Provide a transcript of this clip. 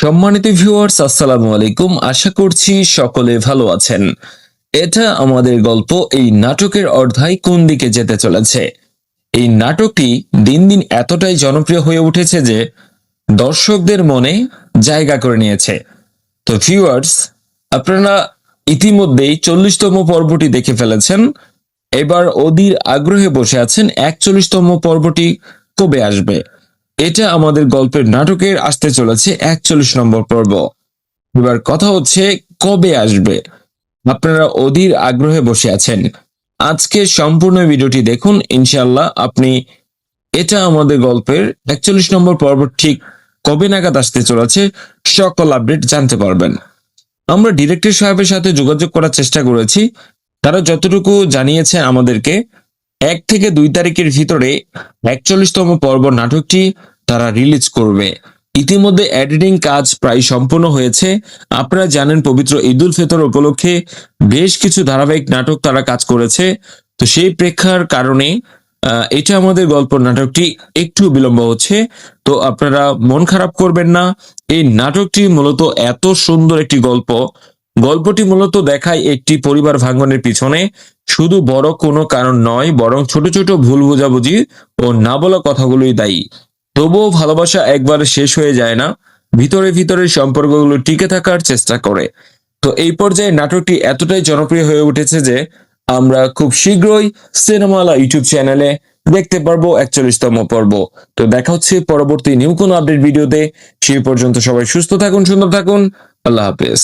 সম্মানিত ভিউয়ার্স, আসসালামু আলাইকুম। আশা করছি সকলে ভালো আছেন। এটা আমাদের গল্প। এই নাটকের অধ্যায় কোন দিকে যেতে চলেছে। এই নাটকটি দিন দিন এতটাই জনপ্রিয় হয়ে উঠেছে যে দর্শকদের মনে জায়গা করে নিয়েছে। তো ভিউয়ার্স, আপনারা ইতিমধ্যেই 40তম পর্বটি দেখে ফেলেছেন। এবার অধীর আগ্রহে বসে আছেন 41তম পর্বটি কবে আসবে। এটা আমাদের গল্পের নাটকের আসতে চলেছে 41 নম্বর পর্ব। এবার কথা হচ্ছে কবে আসবে। আপনারা অধীর আগ্রহে বসে আছেন। আজকে সম্পূর্ণ ভিডিওটি দেখুন, ইনশাআল্লাহ আপনি এটা আমাদের গল্পের 41 নম্বর পর্ব ঠিক কবে নাগাদ আসতে চলেছে সকল আপডেট জানতে পারবেন। আমরা ডিরেক্টর সাহেবের সাথে যোগাযোগ করার চেষ্টা করেছি। তারা যতটুকু জানিয়েছে আমাদেরকে 1 থেকে 2 তারিখের ভিতরে 41তম পর্ব নাটকটি তারা রিলিজ করবে। ইতিমধ্যে এডিটিং কাজ প্রায় সম্পূর্ণ হয়েছে। আপনারা জানেন পবিত্র ঈদ উল ফিতর উপলক্ষে বেশ কিছু ধারাবাহিক নাটক তারা কাজ করেছে। তো সেই প্রেক্ষার কারণে এটা আমাদের গল্প নাটকটি একটু বিলম্ব হচ্ছে। তো আপনারা মন খারাপ করবেন না। এই নাটকটি মূলত এত সুন্দর একটি গল্প। গল্পটি মূলত দেখায় একটি পরিবার ভাঙনের পিছনে শুধু বড় কোনো কারণ নয়, বরং ছোট ছোট ভুল বোঝাবুঝি ও না বলা কথাগুলোই দায়ী। তবুও ভালোবাসা একবার শেষ হয়ে যায় না, ভিতরে ভিতরে সম্পর্কগুলো টিকে থাকার চেষ্টা করে। তো এই পর্যায়ে নাটকটি এতটাই জনপ্রিয় হয়ে উঠেছে যে আমরা খুব শীঘ্রই সিনেমালা ইউটিউব চ্যানেলে দেখতে পারবো 41তম পর্ব। তো দেখা হচ্ছে পরবর্তী নিউ কোনো আপডেট ভিডিওতে। সেই পর্যন্ত সবাই সুস্থ থাকুন, সুন্দর থাকুন। আল্লাহ হাফেজ।